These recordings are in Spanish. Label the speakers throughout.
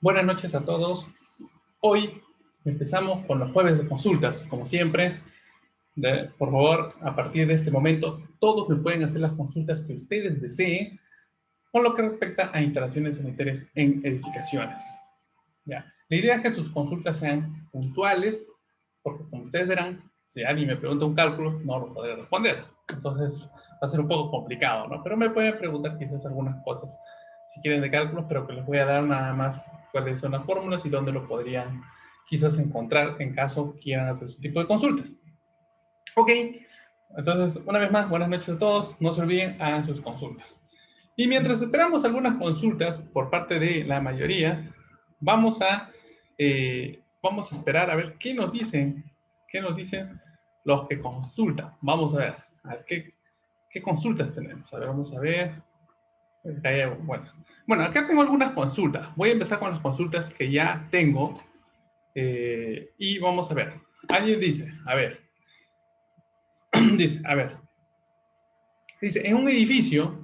Speaker 1: Buenas noches a todos. Hoy empezamos con los jueves de consultas, como siempre. Por favor, a partir de este momento, todos me pueden hacer las consultas que ustedes deseen con lo que respecta a instalaciones sanitarias en edificaciones. ¿Ya? La idea es que sus consultas sean puntuales, porque como ustedes verán, si alguien me pregunta un cálculo, no lo podré responder. Entonces va a ser un poco complicado, ¿no? Pero me pueden preguntar quizás algunas cosas, si quieren, de cálculos, pero que les voy a dar nada más cuáles son las fórmulas y dónde lo podrían quizás encontrar en caso quieran hacer ese tipo de consultas. Ok, entonces una vez más, buenas noches a todos. No se olviden, hagan sus consultas. Y mientras esperamos algunas consultas por parte de la mayoría, vamos a esperar a ver qué nos dicen los que consultan. Vamos a ver qué consultas tenemos. A ver, vamos a ver. Bueno, acá tengo algunas consultas. Voy a empezar con las consultas que ya tengo y vamos a ver. Alguien dice, a ver, dice, a ver, dice, en un edificio,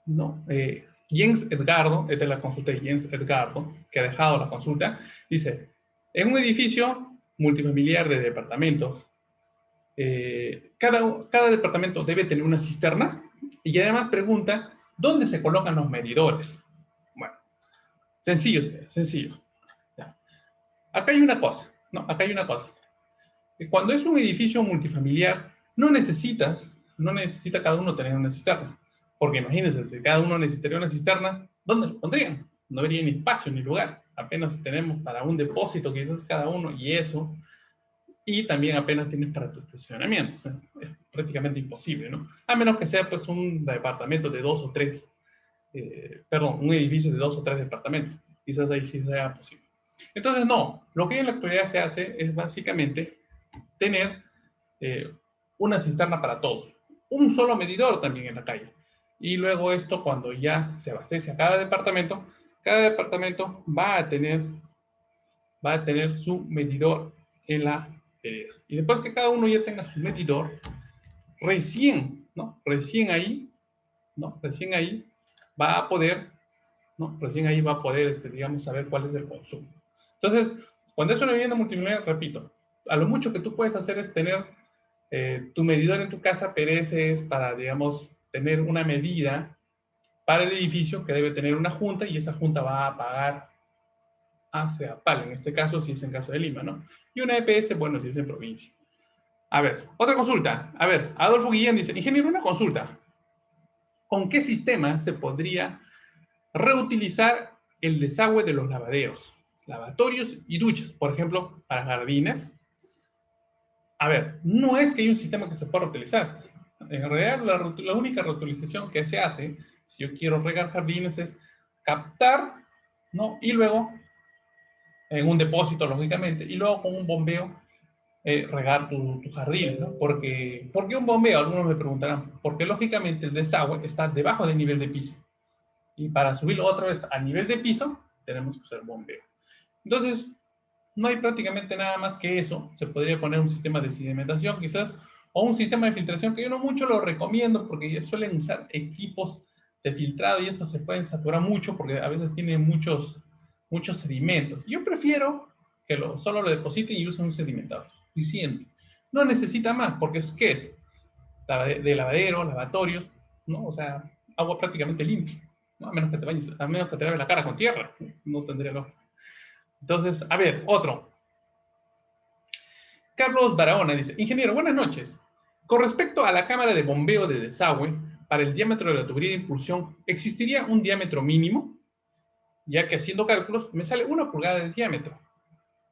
Speaker 1: ¿no? Jens Edgardo, esta es la consulta de Jens Edgardo, que ha dejado la consulta, dice, en un edificio multifamiliar de departamentos, cada departamento debe tener una cisterna y además pregunta, ¿dónde se colocan los medidores? Bueno, sencillo, sencillo. Ya. Acá hay una cosa, ¿no? Acá hay una cosa. Cuando es un edificio multifamiliar, no necesita cada uno tener una cisterna. Porque imagínense, si cada uno necesitaría una cisterna, ¿dónde lo pondrían? No habría ni espacio ni lugar. Apenas tenemos para un depósito quizás cada uno y eso. Y también apenas tienes para tu estacionamiento. O sea, es prácticamente imposible, ¿no? A menos que sea pues un departamento de dos o tres, un edificio de dos o tres departamentos. Quizás ahí sí sea posible. Entonces, no, lo que en la actualidad se hace es básicamente tener eh, una cisterna para todos, un solo medidor también en la calle. Y luego esto, cuando ya se abastece a cada departamento va a tener su medidor en la vereda. Y después que cada uno ya tenga su medidor, recién, ¿no? Recién ahí va a poder, ¿no? Recién ahí va a poder, digamos, saber cuál es el consumo. Entonces, cuando es una vivienda multinivel, repito, a lo mucho que tú puedes hacer es tener tu medidor en tu casa, pero ese es para, digamos, tener una medida para el edificio que debe tener una junta y esa junta va a pagar a CEAPAL, en este caso, si es en caso de Lima, ¿no? Y una EPS, bueno, si es en provincia. A ver, otra consulta. A ver, Adolfo Guillén dice, ingeniero, una consulta. ¿Con qué sistema se podría reutilizar el desagüe de los lavaderos, lavatorios y duchas, por ejemplo, para jardines? A ver, no es que hay un sistema que se pueda reutilizar. En realidad, la única reutilización que se hace, si yo quiero regar jardines, es captar, ¿no? Y luego, en un depósito, lógicamente, y luego con un bombeo, regar tu jardín, ¿no? ¿Por qué un bombeo? Algunos me preguntarán, porque lógicamente el desagüe está debajo del nivel de piso. Y para subirlo otra vez a nivel de piso, tenemos que usar bombeo. Entonces, no hay prácticamente nada más que eso. Se podría poner un sistema de sedimentación quizás, o un sistema de filtración que yo no mucho lo recomiendo porque ya suelen usar equipos de filtrado y estos se pueden saturar mucho porque a veces tienen muchos sedimentos. Yo prefiero que solo lo depositen y usen un sedimentador. Suficiente. No necesita más porque ¿qué es? De lavadero, lavatorios, ¿no? O sea, agua prácticamente limpia, ¿no? A menos que te bañes, a menos que te laves la cara con tierra, no tendría lógica. Entonces, a ver, otro. Carlos Barahona dice, ingeniero, buenas noches. Con respecto a la cámara de bombeo de desagüe, para el diámetro de la tubería de impulsión, ¿existiría un diámetro mínimo? Ya que haciendo cálculos me sale 1 pulgada de diámetro,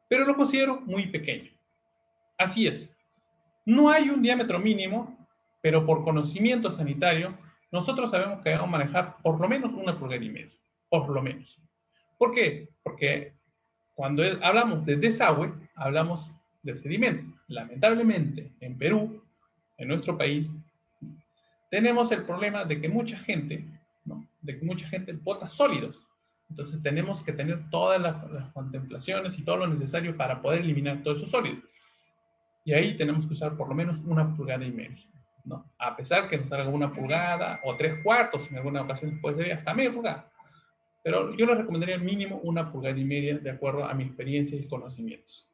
Speaker 1: pero lo considero muy pequeño. Así es, no hay un diámetro mínimo, pero por conocimiento sanitario, nosotros sabemos que debemos manejar por lo menos 1,5 pulgadas, por lo menos. ¿Por qué? Porque cuando hablamos de desagüe, hablamos de sedimento. Lamentablemente, en Perú, en nuestro país, tenemos el problema de que mucha gente, ¿no? De que mucha gente bota sólidos. Entonces tenemos que tener todas las contemplaciones y todo lo necesario para poder eliminar todos esos sólidos. Y ahí tenemos que usar por lo menos 1,5 pulgadas, ¿no? A pesar que nos salga 1 pulgada o 3/4, en alguna ocasión puede ser hasta media pulgada. pero yo les recomendaría mínimo 1,5 pulgadas de acuerdo a mi experiencia y conocimientos.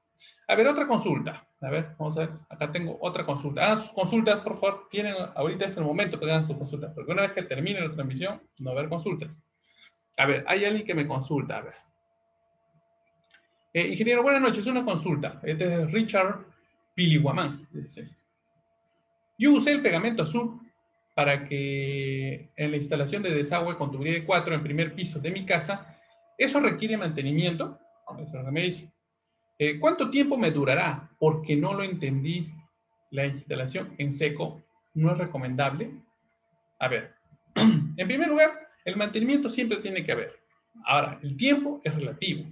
Speaker 1: A ver, otra consulta. A ver, vamos a ver. Acá tengo otra consulta. Hagan sus consultas, por favor. Tienen, ahorita es el momento que hagan sus consultas, porque una vez que termine la transmisión, no va a haber consultas. A ver, hay alguien que me consulta. A ver. Ingeniero, buenas noches. Una consulta. Este es Richard Piliguamán. Yo usé el pegamento azul para que en la instalación de desagüe con tubería de 4 en primer piso de mi casa, ¿eso requiere mantenimiento? Eso es lo que me dice. ¿Cuánto tiempo me durará? Porque no lo entendí. La instalación en seco no es recomendable. A ver, en primer lugar, el mantenimiento siempre tiene que haber. Ahora, el tiempo es relativo.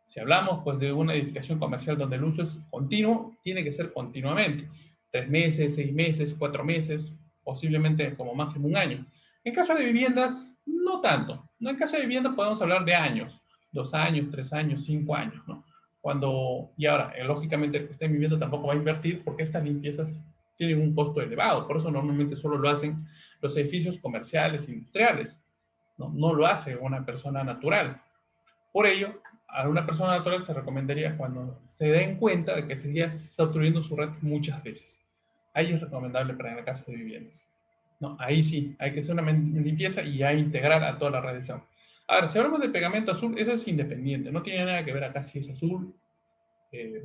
Speaker 1: Si hablamos pues, de una edificación comercial donde el uso es continuo, tiene que ser continuamente. 3 meses, 6 meses, 4 meses, posiblemente como máximo 1 año. En caso de viviendas, no tanto. En caso de viviendas podemos hablar de años. 2 años, 3 años, 5 años, ¿no? Y ahora, lógicamente el que esté viviendo tampoco va a invertir porque estas limpiezas tienen un costo elevado. Por eso normalmente solo lo hacen los edificios comerciales, industriales. No lo hace una persona natural. Por ello, a una persona natural se recomendaría cuando se den cuenta de que ya se está obstruyendo su red muchas veces. Ahí es recomendable para en el caso de viviendas. No, ahí sí, hay que hacer una limpieza y ya integrar a toda la red de agua. Ahora, si hablamos de pegamento azul, eso es independiente, no tiene nada que ver acá si es azul,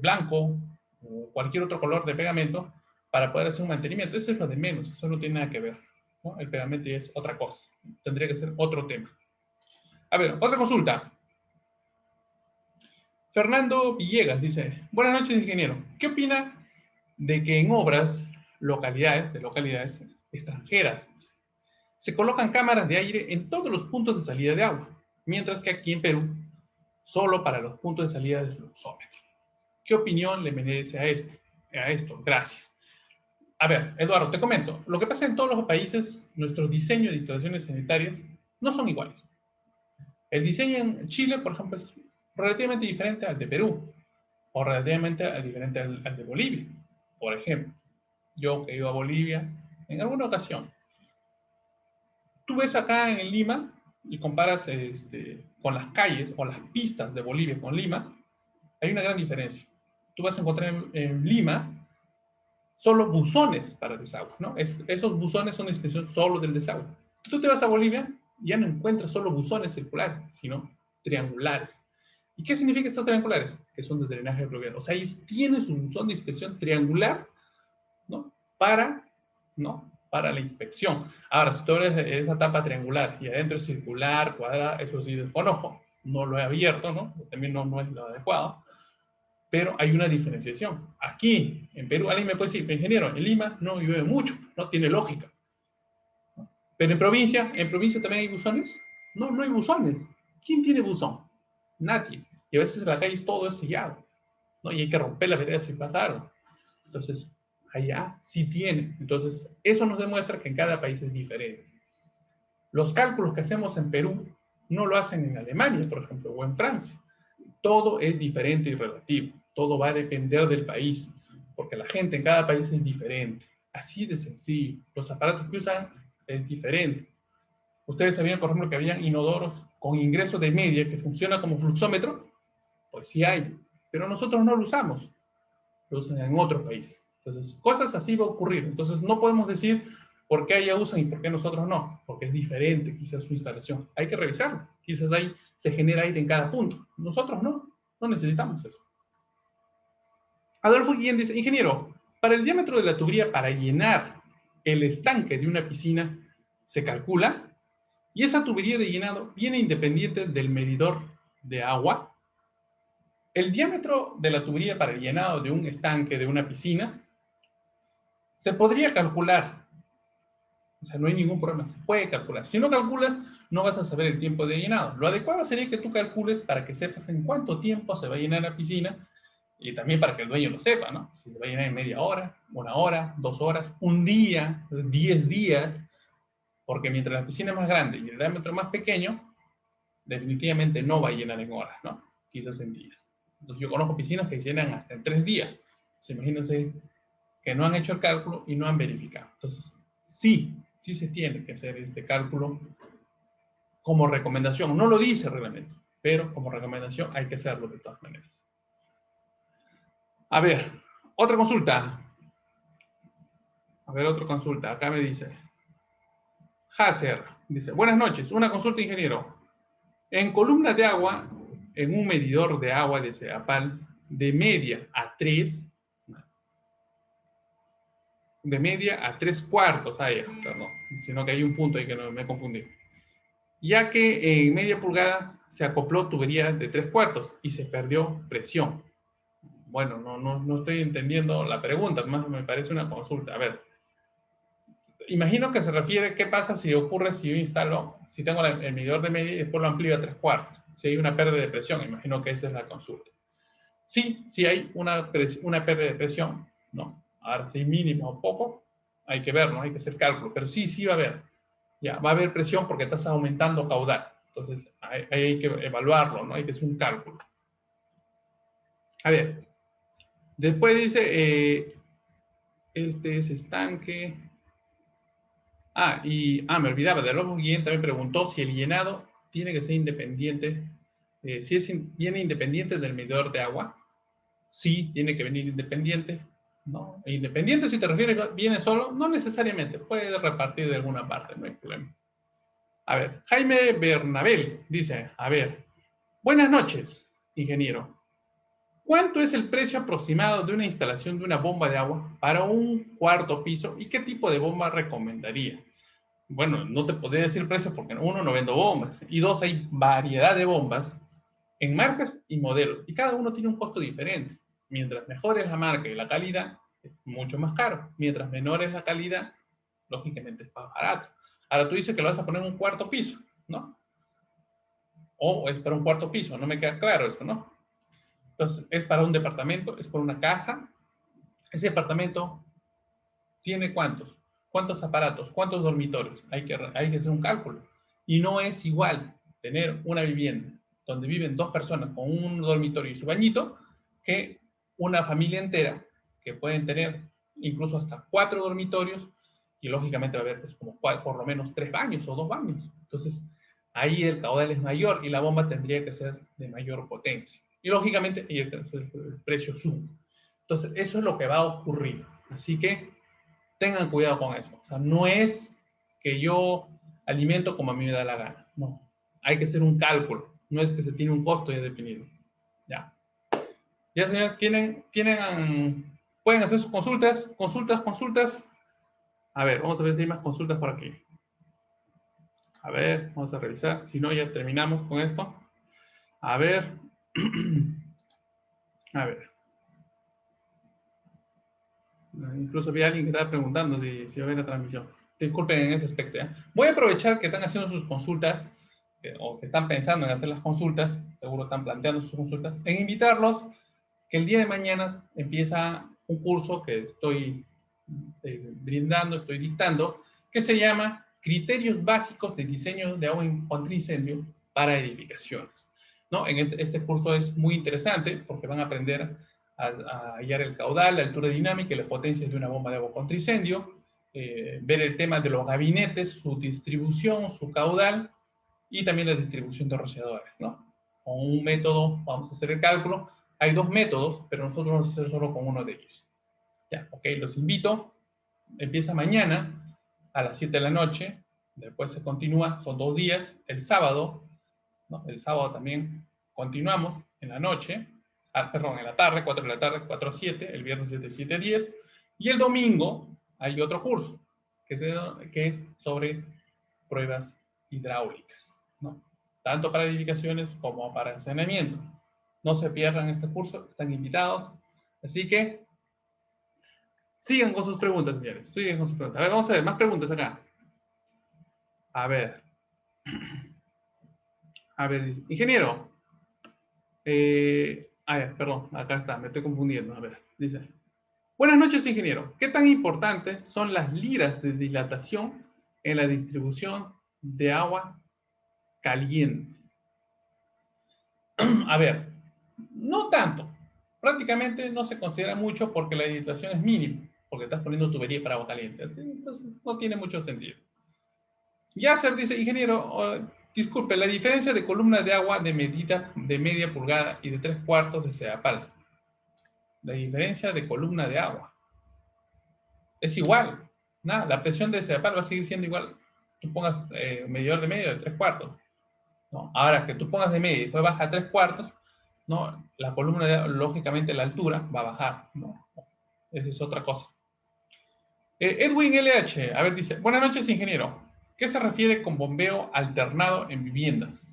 Speaker 1: blanco o cualquier otro color de pegamento para poder hacer un mantenimiento. Eso es lo de menos, eso no tiene nada que ver, ¿no? El pegamento ya es otra cosa, tendría que ser otro tema. A ver, otra consulta. Fernando Villegas dice, buenas noches, ingeniero. ¿Qué opina de que en obras, de localidades extranjeras, se colocan cámaras de aire en todos los puntos de salida de agua, mientras que aquí en Perú, solo para los puntos de salida del fluxómetro? ¿Qué opinión le merece a esto? Gracias. A ver, Eduardo, te comento. Lo que pasa en todos los países, nuestros diseños de instalaciones sanitarias no son iguales. El diseño en Chile, por ejemplo, es relativamente diferente al de Perú, o relativamente diferente al de Bolivia. Por ejemplo, yo que he ido a Bolivia en alguna ocasión, tú ves acá en Lima y comparas con las calles o las pistas de Bolivia con Lima, hay una gran diferencia. Tú vas a encontrar en Lima solo buzones para desagüe, ¿no? Esos buzones son de inspección solo del desagüe. Tú te vas a Bolivia y ya no encuentras solo buzones circulares, sino triangulares. ¿Y qué significa estos triangulares? Que son de drenaje pluvial. O sea, ellos tienen su buzón de inspección triangular, ¿no? Para la inspección. Ahora, si tú abres esa tapa triangular y adentro es circular, cuadrada, eso sí desconozco. No lo he abierto, ¿no? También no es lo adecuado. Pero hay una diferenciación. Aquí, en Perú, alguien me puede decir, ingeniero, en Lima no llueve mucho, no tiene lógica. Pero en provincia también hay buzones. No hay buzones. ¿Quién tiene buzón? Nadie. Y a veces en la calle todo es sellado, ¿no? Y hay que romper las veredas si pasaron. Entonces, allá sí tiene. Entonces, eso nos demuestra que en cada país es diferente. Los cálculos que hacemos en Perú no lo hacen en Alemania, por ejemplo, o en Francia. Todo es diferente y relativo. Todo va a depender del país, porque la gente en cada país es diferente. Así de sencillo. Los aparatos que usan es diferente. Ustedes sabían, por ejemplo, que había inodoros con ingreso de media que funciona como fluxómetro. Pues sí hay, pero nosotros no lo usamos. Lo usan en otros países. Entonces, cosas así va a ocurrir. Entonces, no podemos decir por qué allá usan y por qué nosotros no, porque es diferente quizás su instalación. Hay que revisarlo. Quizás ahí se genera aire en cada punto. Nosotros no necesitamos eso. Adolfo Guillén dice, ingeniero, para el diámetro de la tubería para llenar el estanque de una piscina, ¿se calcula? Y esa tubería de llenado viene independiente del medidor de agua. El diámetro de la tubería para el llenado de un estanque de una piscina se podría calcular. O sea, no hay ningún problema, se puede calcular. Si no calculas, no vas a saber el tiempo de llenado. Lo adecuado sería que tú calcules para que sepas en cuánto tiempo se va a llenar la piscina y también para que el dueño lo sepa, ¿no? Si se va a llenar en media hora, 1 hora, 2 horas, un día, 10 días, porque mientras la piscina es más grande y el diámetro más pequeño, definitivamente no va a llenar en horas, ¿no? Quizás en días. Entonces, yo conozco piscinas que llenan hasta en 3 días. Entonces, imagínense que no han hecho el cálculo y no han verificado. Entonces, sí se tiene que hacer este cálculo como recomendación. No lo dice el reglamento, pero como recomendación hay que hacerlo de todas maneras. A ver, otra consulta. A ver, otra consulta. Acá me dice Hacer. Dice, buenas noches. Una consulta, ingeniero. En columnas de agua, en un medidor de agua de CEAPAL, de media a 3 cuartos, perdón, sino que hay un punto ahí que no me confundí. Ya que en media pulgada se acopló tubería de 3 cuartos y se perdió presión. Bueno, no estoy entendiendo la pregunta, más me parece una consulta. A ver, imagino que se refiere qué pasa si ocurre si yo instalo, si tengo el medidor de media y después lo amplío a 3 cuartos. Si hay una pérdida de presión, imagino que esa es la consulta. Sí, si hay una pérdida de presión, ¿no? Ahora, si mínimo o poco, hay que ver, ¿no? Hay que hacer cálculo, pero sí va a haber. Ya, va a haber presión porque estás aumentando caudal. Entonces, ahí hay que evaluarlo, ¿no? Hay que hacer un cálculo. A ver, después dice, este es estanque. Me olvidaba, de Lobo Guillén también preguntó si el llenado tiene que ser independiente, viene independiente del medidor de agua. Sí, tiene que venir independiente, ¿no? E independiente, si te refieres, viene solo, no necesariamente, puede repartir de alguna parte, no hay problema. A ver, Jaime Bernabel dice, a ver, buenas noches, ingeniero. ¿Cuánto es el precio aproximado de una instalación de una bomba de agua para un cuarto piso y qué tipo de bomba recomendaría? Bueno, no te podría decir precio porque uno, no vendo bombas, y dos, hay variedad de bombas en marcas y modelos, y cada uno tiene un costo diferente. Mientras mejor es la marca y la calidad, es mucho más caro. Mientras menor es la calidad, lógicamente es más barato. Ahora tú dices que lo vas a poner en un cuarto piso, ¿no? O es para un cuarto piso, no me queda claro eso, ¿no? Entonces, es para un departamento, es para una casa. Ese departamento tiene ¿cuántos? ¿Cuántos aparatos? ¿Cuántos dormitorios? Hay que hacer un cálculo. Y no es igual tener una vivienda donde viven dos personas con un dormitorio y su bañito que una familia entera que pueden tener incluso hasta 4 dormitorios y lógicamente va a haber pues, como por lo menos 3 baños o 2 baños. Entonces, ahí el caudal es mayor y la bomba tendría que ser de mayor potencia. Y lógicamente el precio sube. Entonces, eso es lo que va a ocurrir. Así que tengan cuidado con eso. O sea, no es que yo alimento como a mí me da la gana. No. Hay que hacer un cálculo. No es que se tiene un costo ya definido. Ya. Ya, señor, pueden hacer sus consultas. A ver, vamos a ver si hay más consultas por aquí. A ver, vamos a revisar. Si no, ya terminamos con esto. A ver. A ver. Incluso había alguien que estaba preguntando si va a ver la transmisión. Disculpen en ese aspecto. ¿Ya? Voy a aprovechar que están haciendo sus consultas o que están pensando en hacer las consultas, seguro están planteando sus consultas, en invitarlos que el día de mañana empieza un curso que estoy brindando, estoy dictando, que se llama Criterios Básicos de Diseño de Agua contra Incendio para Edificaciones. ¿No? En este curso es muy interesante porque van a aprender a hallar el caudal, la altura dinámica y las potencias de una bomba de agua contra incendio, ver el tema de los gabinetes, su distribución, su caudal y también la distribución de rociadores, ¿no? Con un método, vamos a hacer el cálculo, hay 2 métodos, pero nosotros vamos a hacer solo con uno de ellos. Ya, ok, los invito, empieza mañana a las 7 de la noche, después se continúa, son 2 días, el sábado, ¿no? El sábado también continuamos en la noche, en la tarde, 4 de la tarde, 4 a 7, el viernes de 7 a 10, y el domingo hay otro curso, que es sobre pruebas hidráulicas, ¿no? Tanto para edificaciones como para saneamiento. No se pierdan este curso, están invitados. Así que sigan con sus preguntas, señores. Sigan con sus preguntas. A ver, vamos a ver más preguntas acá. A ver, ingeniero. Perdón, acá está, me estoy confundiendo. A ver, dice. Buenas noches, ingeniero. ¿Qué tan importantes son las liras de dilatación en la distribución de agua caliente? A ver, no tanto. Prácticamente no se considera mucho porque la dilatación es mínima, porque estás poniendo tubería para agua caliente. Entonces no tiene mucho sentido. Yasser dice, ingeniero, Disculpe, la diferencia de columna de agua de medida de media pulgada y de 3/4 de Sedapal. La diferencia de columna de agua. Es igual. Nada, la presión de Sedapal va a seguir siendo igual. Tú pongas medidor de medio de 3/4. ¿No? Ahora que tú pongas de medio y después baja a 3/4, ¿no? La columna, lógicamente, la altura va a bajar, ¿no? Esa es otra cosa. Edwin LH, a ver, dice, buenas noches, ingeniero. ¿Qué se refiere con bombeo alternado en viviendas?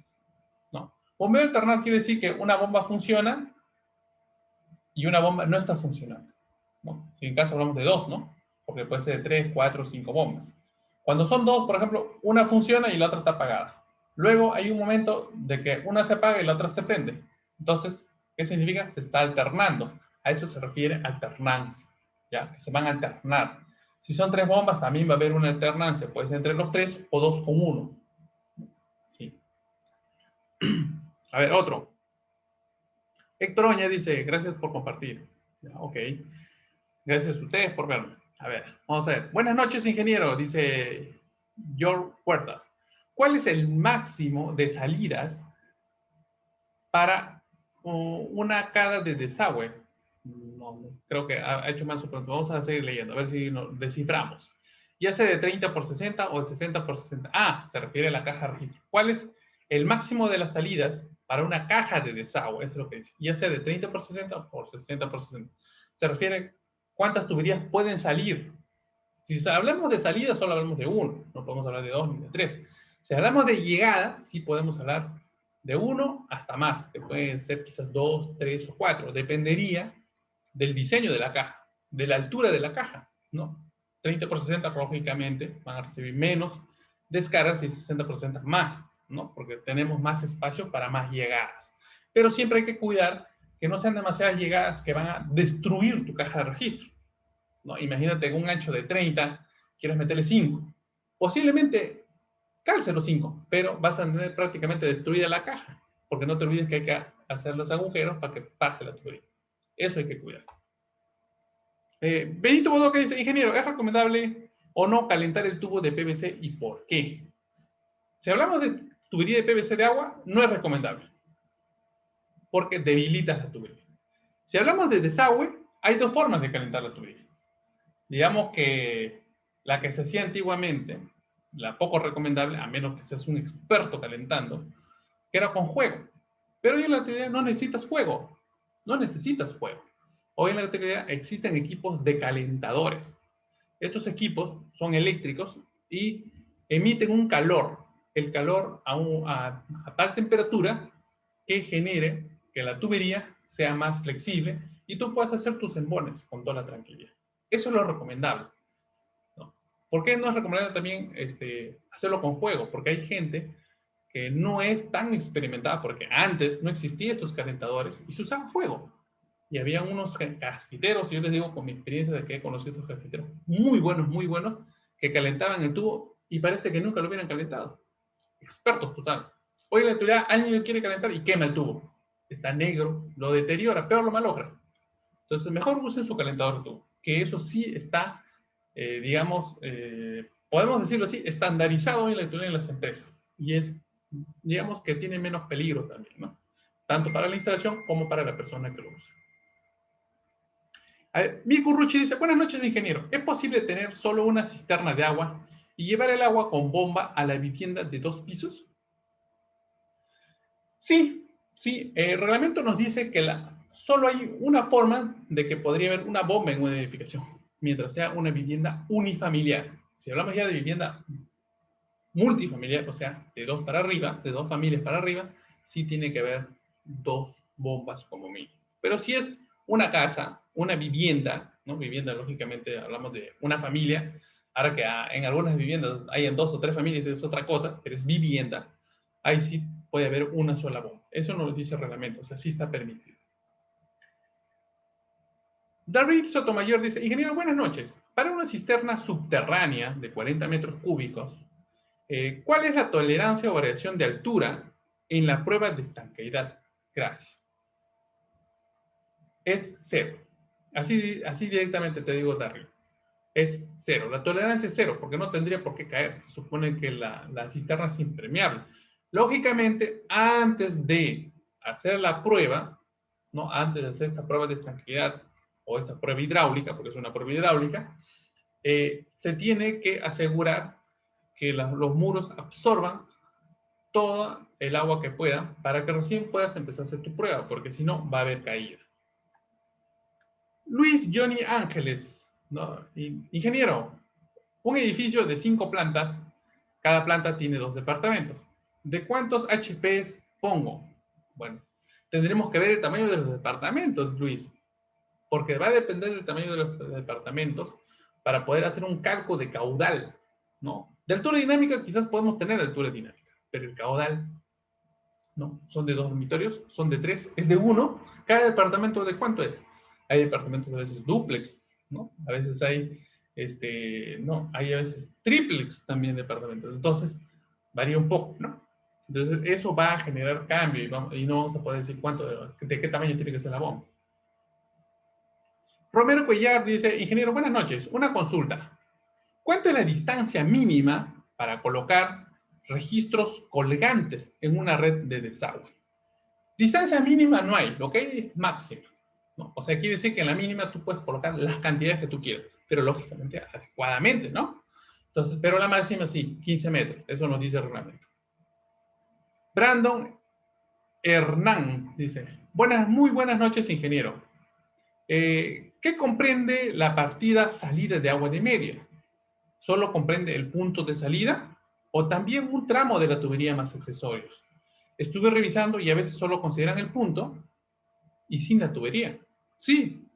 Speaker 1: ¿No? Bombeo alternado quiere decir que una bomba funciona y una bomba no está funcionando, ¿no? Si en caso hablamos de dos, ¿no? Porque puede ser de 3, 4, 5 bombas. Cuando son dos, por ejemplo, una funciona y la otra está apagada. Luego hay un momento de que una se apaga y la otra se prende. Entonces, ¿qué significa? Se está alternando. A eso se refiere alternancia, ¿ya? Que se van a alternar. Si son 3 bombas, también va a haber una alternancia. Puede ser entre los 3 o 2 con 1. Sí. A ver, otro. Héctor Oña dice, gracias por compartir. Ya, ok. Gracias a ustedes por verme. A ver, vamos a ver. Buenas noches, ingeniero, dice George Puertas. ¿Cuál es el máximo de salidas para una cada de desagüe? No, creo que ha hecho mal su pregunta. Vamos a seguir leyendo, a ver si nos desciframos. Ya sea de 30/60 o de 60/60. Ah, se refiere a la caja de registro. ¿Cuál es el máximo de las salidas para una caja de desagüe? Eso es lo que dice. Ya sea de 30/60 o por 60/60. Se refiere cuántas tuberías pueden salir. Si hablamos de salida, solo hablamos de uno. No podemos hablar de dos ni de tres. Si hablamos de llegada, sí podemos hablar de uno hasta más, que pueden ser quizás 2, 3 o 4. Dependería del diseño de la caja, de la altura de la caja, ¿no? 30/60, lógicamente, van a recibir menos descargas y 60% más, ¿no? Porque tenemos más espacio para más llegadas. Pero siempre hay que cuidar que no sean demasiadas llegadas que van a destruir tu caja de registro, ¿no? Imagínate en un ancho de 30, quieres meterle 5. Posiblemente calce los 5, pero vas a tener prácticamente destruida la caja, porque no te olvides que hay que hacer los agujeros para que pase la tubería. Eso hay que cuidar. Benito Bodoque dice, ingeniero, ¿es recomendable o no calentar el tubo de PVC y por qué? Si hablamos de tubería de PVC de agua, no es recomendable, porque debilitas la tubería. Si hablamos de desagüe, hay dos formas de calentar la tubería. Digamos que la que se hacía antiguamente, la poco recomendable, a menos que seas un experto calentando, que era con fuego. Pero hoy en la actualidad no necesitas fuego. No necesitas fuego. Hoy en la actualidad existen equipos de calentadores. Estos equipos son eléctricos y emiten un calor. El calor a tal temperatura que genere que la tubería sea más flexible y tú puedas hacer tus embones con toda la tranquilidad. Eso es lo recomendable, ¿no? ¿Por qué no es recomendable también hacerlo con fuego? Porque hay gente que no es tan experimentada, porque antes no existían estos calentadores y se usaba fuego. Y había unos casquiteros, y yo les digo con mi experiencia de que he conocido estos casquiteros, muy buenos, que calentaban el tubo y parece que nunca lo hubieran calentado. Expertos total. Hoy en la actualidad alguien quiere calentar y quema el tubo. Está negro, lo deteriora, peor lo malogra. Entonces, mejor usen su calentador de tubo, que eso sí está, digamos, podemos decirlo así, estandarizado hoy en la actualidad en las empresas. Y es, digamos, que tiene menos peligro también, ¿no? Tanto para la instalación como para la persona que lo usa. Miku Ruchi dice, buenas noches, ingeniero. ¿Es posible tener solo una cisterna de agua y llevar el agua con bomba a la vivienda de 2 pisos? Sí, sí. El reglamento nos dice que solo hay una forma de que podría haber una bomba en una edificación, mientras sea una vivienda unifamiliar. Si hablamos ya de vivienda multifamiliar, o sea, de 2 para arriba, de 2 familias para arriba, sí tiene que haber 2 bombas como mínimo. Pero si es una casa, una vivienda, ¿no? Vivienda, lógicamente, hablamos de una familia. Ahora que en algunas viviendas hay en 2 o 3 familias, es otra cosa, pero es vivienda. Ahí sí puede haber una sola bomba. Eso no lo dice el reglamento, o sea, sí está permitido. David Sotomayor dice, ingeniero, buenas noches. Para una cisterna subterránea de 40 metros cúbicos, ¿cuál es la tolerancia o variación de altura en la prueba de estanqueidad? Gracias. Es 0. Así directamente te digo, David. Es 0. La tolerancia es 0, porque no tendría por qué caer. Se supone que la cisterna es impermeable. Lógicamente, antes de hacer la prueba, ¿no? Antes de hacer esta prueba de estanqueidad o esta prueba hidráulica, porque es una prueba hidráulica, se tiene que asegurar que los muros absorban toda el agua que pueda para que recién puedas empezar a hacer tu prueba, porque si no va a haber caída. Luis Johnny Ángeles, ¿no? Ingeniero, un edificio de 5 plantas, cada planta tiene 2 departamentos. ¿De cuántos HPs pongo? Bueno, tendremos que ver el tamaño de los departamentos, Luis, porque va a depender del tamaño de los departamentos para poder hacer un cálculo de caudal, ¿no? De altura dinámica quizás podemos tener altura dinámica, pero el caudal, ¿no? Son de 2 dormitorios, son de 3, es de 1. ¿Cada departamento de cuánto es? Hay departamentos a veces dúplex, ¿no? A veces hay, no, hay a veces triplex también departamentos. Entonces, varía un poco, ¿no? Entonces, eso va a generar cambio y no vamos a poder decir de qué tamaño tiene que ser la bomba. Romero Cuellar dice, ingeniero, buenas noches, una consulta. ¿Cuánto es la distancia mínima para colocar registros colgantes en una red de desagüe? Distancia mínima no hay, lo que hay es máxima, ¿no? O sea, quiere decir que en la mínima tú puedes colocar las cantidades que tú quieras, pero lógicamente adecuadamente, ¿no? Entonces, pero la máxima sí, 15 metros, eso nos dice el reglamento. Brandon Hernán dice, muy buenas noches, ingeniero. ¿Qué comprende la partida salida de agua de media? ¿Solo comprende el punto de salida o también un tramo de la tubería más accesorios? Estuve revisando y a veces solo consideran el punto y sin la tubería. Sí,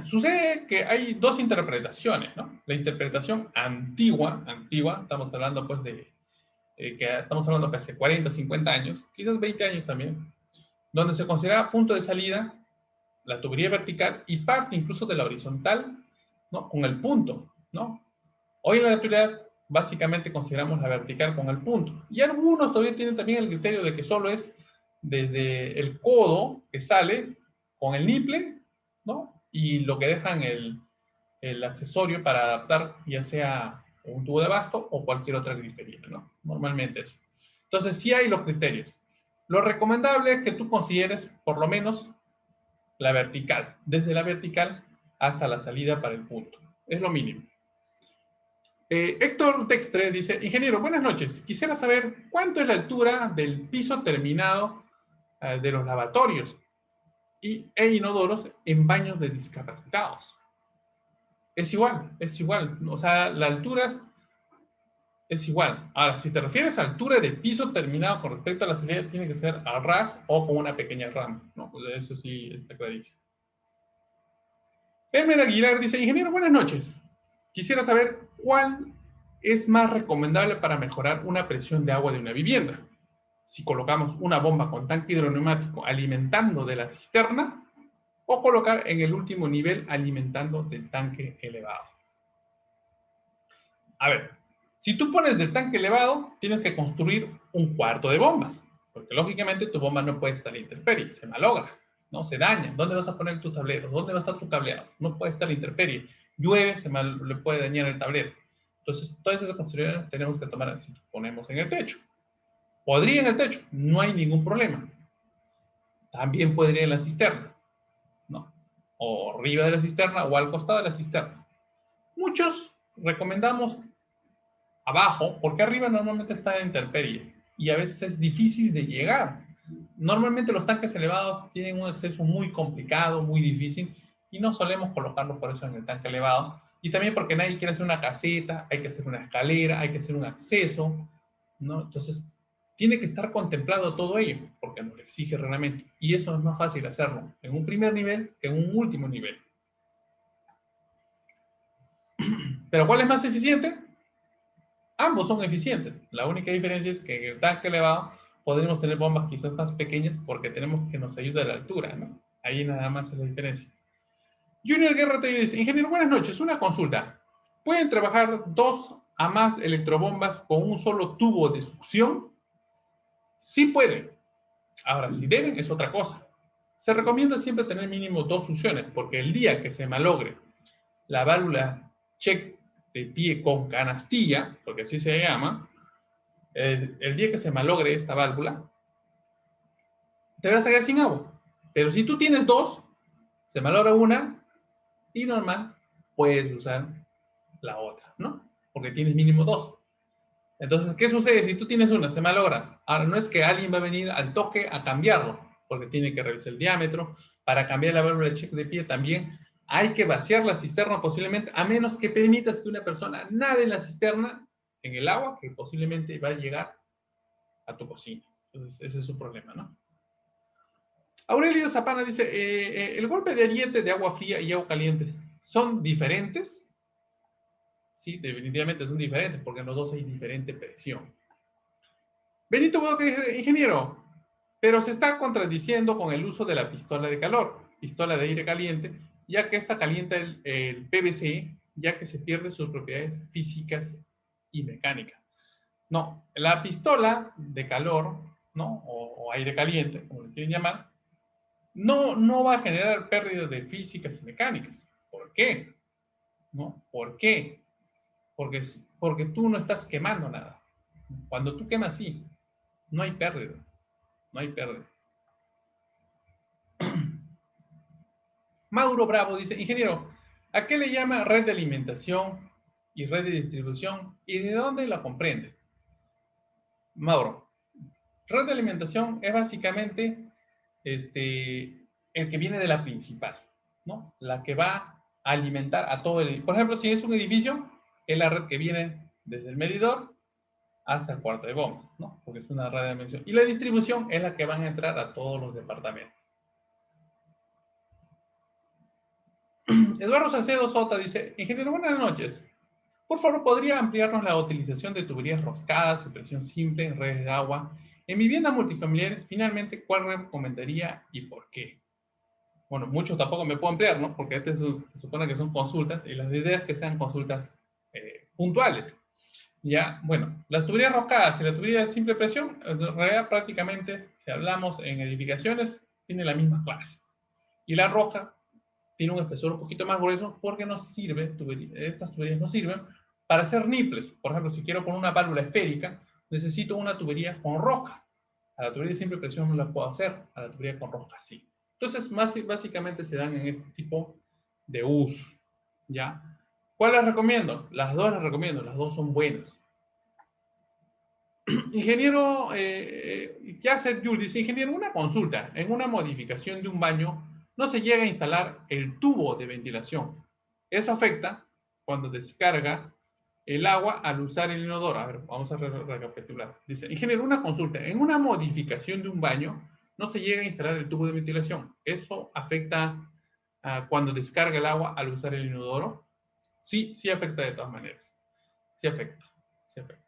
Speaker 1: sucede que hay dos interpretaciones, ¿no? La interpretación antigua, estamos hablando pues de que estamos hablando que hace 40, 50 años, quizás 20 años también, donde se consideraba punto de salida la tubería vertical y parte incluso de la horizontal, ¿no? Con el punto, ¿no? Hoy en la actualidad básicamente consideramos la vertical con el punto. Y algunos todavía tienen también el criterio de que solo es desde el codo que sale con el niple, ¿no? Y lo que dejan el accesorio para adaptar ya sea un tubo de abasto o cualquier otra grifería, ¿no? Normalmente eso. Entonces sí hay los criterios. Lo recomendable es que tú consideres por lo menos la vertical, desde la vertical hasta la salida para el punto. Es lo mínimo. Héctor Textre dice, ingeniero, buenas noches. Quisiera saber cuánto es la altura del piso terminado de los lavatorios e inodoros en baños de discapacitados. Es igual. O sea, la altura es igual. Ahora, si te refieres a altura de piso terminado con respecto a la salida, tiene que ser a ras o con una pequeña rama, ¿no? Pues eso sí está clarísimo. Elmer Aguilar dice, ingeniero, buenas noches. Quisiera saber cuál es más recomendable para mejorar una presión de agua de una vivienda. Si colocamos una bomba con tanque hidroneumático alimentando de la cisterna o colocar en el último nivel alimentando del tanque elevado. A ver, si tú pones del tanque elevado, tienes que construir un cuarto de bombas, porque lógicamente tu bomba no puede estar en intemperie, se malogra, ¿no? Se daña. ¿Dónde vas a poner tus tableros? ¿Dónde va a estar tu cableado? No puede estar en intemperie. Llueve, le puede dañar el tablero. Entonces, todas esas consideraciones tenemos que tomar si ponemos en el techo. ¿Podría en el techo? No hay ningún problema. También podría en la cisterna, ¿no? O arriba de la cisterna o al costado de la cisterna. Muchos recomendamos abajo, porque arriba normalmente está en intemperie y a veces es difícil de llegar. Normalmente los tanques elevados tienen un acceso muy complicado, muy difícil, y no solemos colocarlo por eso en el tanque elevado. Y también porque nadie quiere hacer una caseta, hay que hacer una escalera, hay que hacer un acceso, ¿no? Entonces, tiene que estar contemplado todo ello, porque nos lo exige el reglamento. Y eso es más fácil hacerlo en un primer nivel que en un último nivel. ¿Pero cuál es más eficiente? Ambos son eficientes. La única diferencia es que en el tanque elevado podríamos tener bombas quizás más pequeñas porque tenemos que nos ayude a la altura, ¿no? Ahí nada más es la diferencia. Junior Guerra te dice, ingeniero, buenas noches, una consulta. ¿Pueden trabajar 2 a más electrobombas con un solo tubo de succión? Sí pueden. Ahora, si deben, es otra cosa. Se recomienda siempre tener mínimo 2 succiones, porque el día que se malogre la válvula check de pie con canastilla, porque así se llama, el día que se malogre esta válvula, te vas a quedar sin agua. Pero si tú tienes dos, se malogra una y normal, puedes usar la otra, ¿no? Porque tienes mínimo dos. Entonces, ¿qué sucede si tú tienes una, se malogra? Ahora, no es que alguien va a venir al toque a cambiarlo, porque tiene que revisar el diámetro. Para cambiar la válvula de check de pie también hay que vaciar la cisterna posiblemente, a menos que permitas que una persona nade en la cisterna, en el agua, que posiblemente va a llegar a tu cocina. Entonces, ese es su problema, ¿no? Aurelio Zapana dice, el golpe de ariete de agua fría y agua caliente, ¿son diferentes? Sí, definitivamente son diferentes, porque en los dos hay diferente presión. Benito Boca dice, ingeniero, pero se está contradiciendo con el uso de la pistola de calor, pistola de aire caliente, ya que esta calienta el PVC, ya que se pierden sus propiedades físicas y mecánicas. No, la pistola de calor, ¿no? O aire caliente, como le quieren llamar, no va a generar pérdidas de físicas y mecánicas. ¿Por qué? ¿No? ¿Por qué? Porque tú no estás quemando nada. Cuando tú quemas, sí, no hay pérdidas. No hay pérdidas. Mauro Bravo dice, ingeniero, ¿a qué le llama red de alimentación y red de distribución y de dónde la comprende? Mauro, red de alimentación es básicamente el que viene de la principal, ¿no? La que va a alimentar a todo el... Por ejemplo, si es un edificio, es la red que viene desde el medidor hasta el cuarto de bombas, ¿no? Porque es una red de alimentación. Y la distribución es la que van a entrar a todos los departamentos. Eduardo Salcedo Sota dice, ingeniero, buenas noches. Por favor, ¿podría ampliarnos la utilización de tuberías roscadas de presión simple en redes de agua en viviendas multifamiliares? Finalmente, ¿cuál recomendaría y por qué? Bueno, mucho tampoco me puedo ampliar, ¿no? Porque se supone que son consultas y las ideas que sean consultas puntuales. Ya, bueno, las tuberías roscadas y la tubería de simple presión, en realidad prácticamente, si hablamos en edificaciones, tienen la misma clase. Y la roja tiene un espesor un poquito más grueso porque no sirve, estas tuberías no sirven para hacer nipples. Por ejemplo, si quiero poner una válvula esférica, necesito una tubería con roja. A la tubería de simple presión no la puedo hacer, a la tubería con roja sí. Entonces, básicamente se dan en este tipo de uso. ¿Ya? ¿Cuál les recomiendo? Las dos les recomiendo, las dos son buenas. Ingeniero, Yasser Yul dice, ingeniero, una consulta. En una modificación de un baño no se llega a instalar el tubo de ventilación. Eso afecta cuando descarga el agua al usar el inodoro. A ver, vamos a recapitular. Dice, ingeniero, una consulta. En una modificación de un baño no se llega a instalar el tubo de ventilación. Eso afecta cuando descarga el agua al usar el inodoro. Sí, sí afecta de todas maneras. Sí afecta. Sí afecta.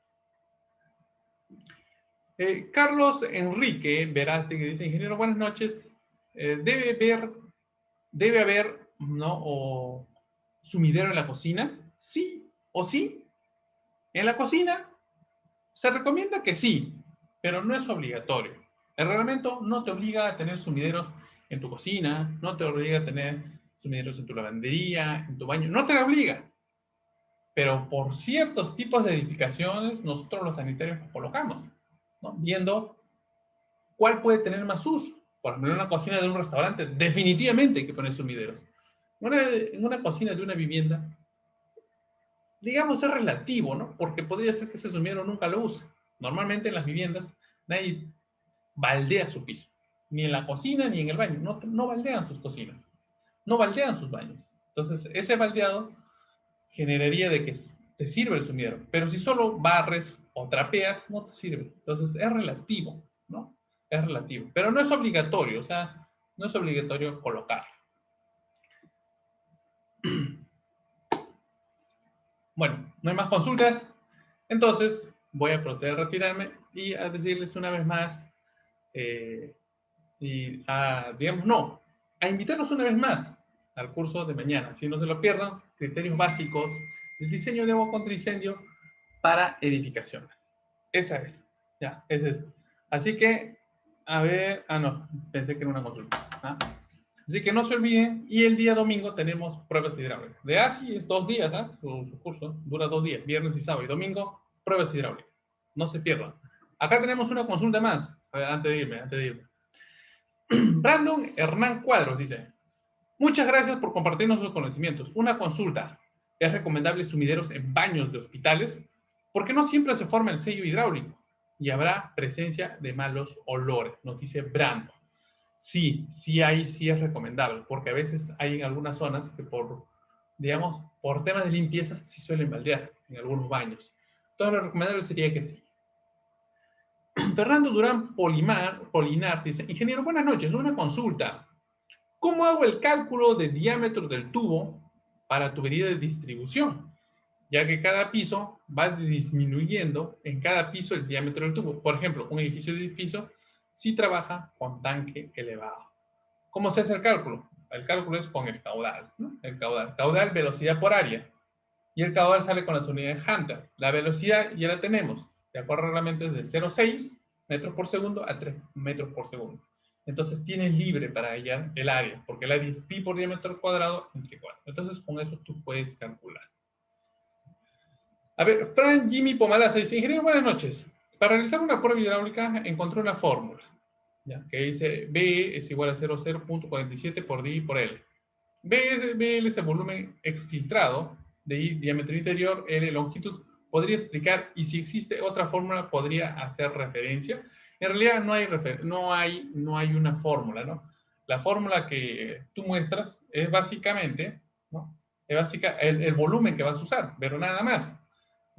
Speaker 1: Carlos Enrique Veraste, que dice, ingeniero, buenas noches. Debe haber, ¿no? O sumidero en la cocina. Sí o sí. En la cocina se recomienda que sí, pero no es obligatorio. El reglamento no te obliga a tener sumideros en tu cocina, no te obliga a tener sumideros en tu lavandería, en tu baño, no te lo obliga. Pero por ciertos tipos de edificaciones, nosotros los sanitarios los colocamos, ¿no? Viendo cuál puede tener más uso. Por ejemplo, en una cocina de un restaurante, definitivamente hay que poner sumideros. En una cocina de una vivienda, digamos, es relativo, ¿no? Porque podría ser que ese sumidero nunca lo use. Normalmente en las viviendas nadie baldea su piso, ni en la cocina ni en el baño. No baldean sus cocinas, no baldean sus baños. Entonces, ese baldeado generaría de que te sirve el sumidero. Pero si solo barres o trapeas, no te sirve. Entonces, es relativo, ¿no? Es relativo. Pero no es obligatorio, o sea, no es obligatorio colocarlo. Bueno, no hay más consultas. Entonces, voy a proceder a retirarme y a decirles una vez más, digamos, no, a invitarlos una vez más al curso de mañana. Si no se lo pierdan, criterios básicos del diseño de agua contra incendio para edificación. Esa es, ya, esa es. Así que, a ver, no, pensé que era una consulta. ¿Ah? Así que no se olviden, y el día domingo tenemos pruebas hidráulicas. De ASI es 2 días, su curso dura 2 días, viernes y sábado, y domingo, pruebas hidráulicas. No se pierdan. Acá tenemos una consulta más. A ver, antes de irme. Brandon Hernán Cuadros dice, muchas gracias por compartirnos sus conocimientos. Una consulta. ¿Es recomendable sumideros en baños de hospitales? Porque no siempre se forma el sello hidráulico y habrá presencia de malos olores, nos dice Brandon. Sí, sí es recomendable, porque a veces hay en algunas zonas que digamos, por temas de limpieza sí suelen baldear en algunos baños. Entonces lo recomendable sería que sí. Fernando Durán Polinar dice, ingeniero, buenas noches, una consulta. ¿Cómo hago el cálculo de diámetro del tubo para tubería de distribución? Ya que cada piso va disminuyendo en cada piso el diámetro del tubo. Por ejemplo, un edificio de piso sí trabaja con tanque elevado. ¿Cómo se hace el cálculo? El cálculo es con el caudal, ¿no? El caudal, velocidad por área. Y el caudal sale con las unidades Hunter. La velocidad ya la tenemos. De acuerdo al reglamento es de 0,6 metros por segundo a 3 metros por segundo. Entonces tienes libre para hallar el área, porque el área es pi por diámetro cuadrado entre 4. Entonces con eso tú puedes calcular. A ver, Fran Jimmy Pomalaza dice, ingeniero, buenas noches. Para realizar una prueba hidráulica encontré una fórmula, ¿ya? Que dice B es igual a 0,0.47 por D por L. BL es el volumen exfiltrado, de I diámetro interior, L longitud. ¿Podría explicar? Y si existe otra fórmula, ¿podría hacer referencia? En realidad no hay una fórmula, ¿no? La fórmula que tú muestras es básicamente, ¿no? Es el volumen que vas a usar, pero nada más.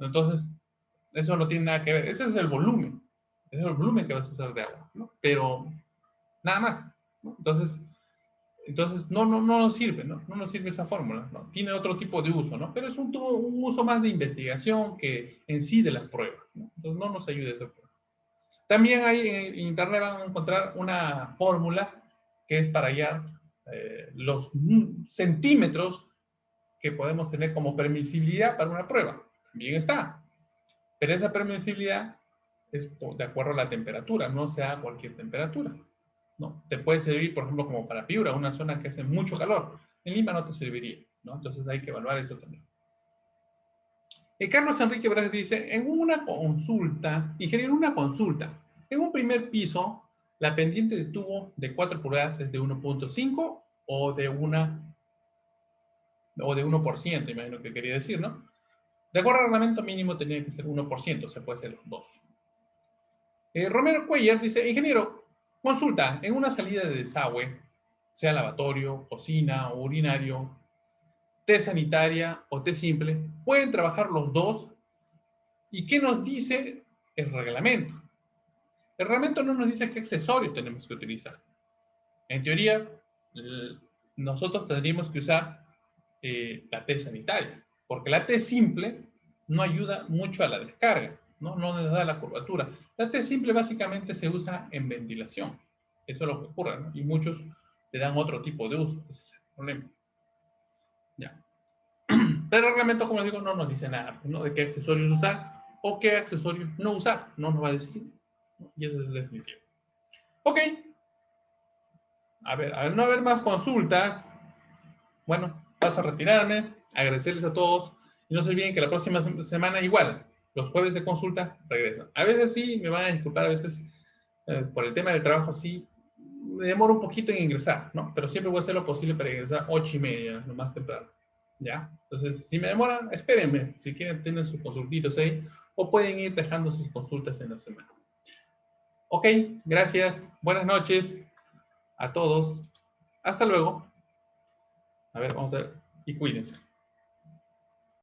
Speaker 1: Entonces, eso no tiene nada que ver. Ese es el volumen. Ese es el volumen que vas a usar de agua, ¿no? Pero nada más, ¿no? Entonces no nos sirve, ¿no? No nos sirve esa fórmula, ¿no? Tiene otro tipo de uso, ¿no? Pero es un uso más de investigación que en sí de las pruebas, ¿no? Entonces no nos ayuda esa prueba. También hay en internet van a encontrar una fórmula que es para hallar los centímetros que podemos tener como permisibilidad para una prueba. También está. Pero esa permisibilidad es de acuerdo a la temperatura, no sea a cualquier temperatura. ¿No? Te puede servir, por ejemplo, como para Piura, una zona que hace mucho calor. En Lima no te serviría, ¿no? Entonces hay que evaluar eso también. Carlos Enrique Braz dice, en una consulta, ingeniero, una consulta, en un primer piso, la pendiente de tubo de 4 pulgadas es de 1.5 o de 1%, imagino que quería decir, ¿no? De acuerdo al reglamento mínimo tenía que ser 1%, se puede ser los dos. Romero Cuellar dice, ingeniero, consulta, en una salida de desagüe, sea lavatorio, cocina o urinario, T sanitaria o T simple, pueden trabajar los dos. ¿Y qué nos dice el reglamento? El reglamento no nos dice qué accesorio tenemos que utilizar. En teoría, nosotros tendríamos que usar la T sanitaria, porque la T simple no ayuda mucho a la descarga, no nos da la curvatura. La T simple básicamente se usa en ventilación. Eso es lo que ocurre, ¿no? Y muchos le dan otro tipo de uso. Ese es el problema. Ya. Pero el reglamento, como les digo, no nos dice nada, ¿no? De qué accesorios usar o qué accesorios no usar. No nos va a decir. ¿No? Y eso es definitivo. Ok. A ver, al no haber más consultas, bueno, paso a retirarme, agradecerles a todos y no se olviden que la próxima semana igual, los jueves de consulta regresan. A veces sí, me van a disculpar, a veces por el tema del trabajo sí, me demoro un poquito en ingresar, ¿no? Pero siempre voy a hacer lo posible para ingresar 8:30, lo más temprano, ¿ya? Entonces, si me demoran, espérenme, si quieren tener sus consultitos ahí, o pueden ir dejando sus consultas en la semana. Ok, gracias, buenas noches a todos, hasta luego. A ver, vamos a ver, y cuídense.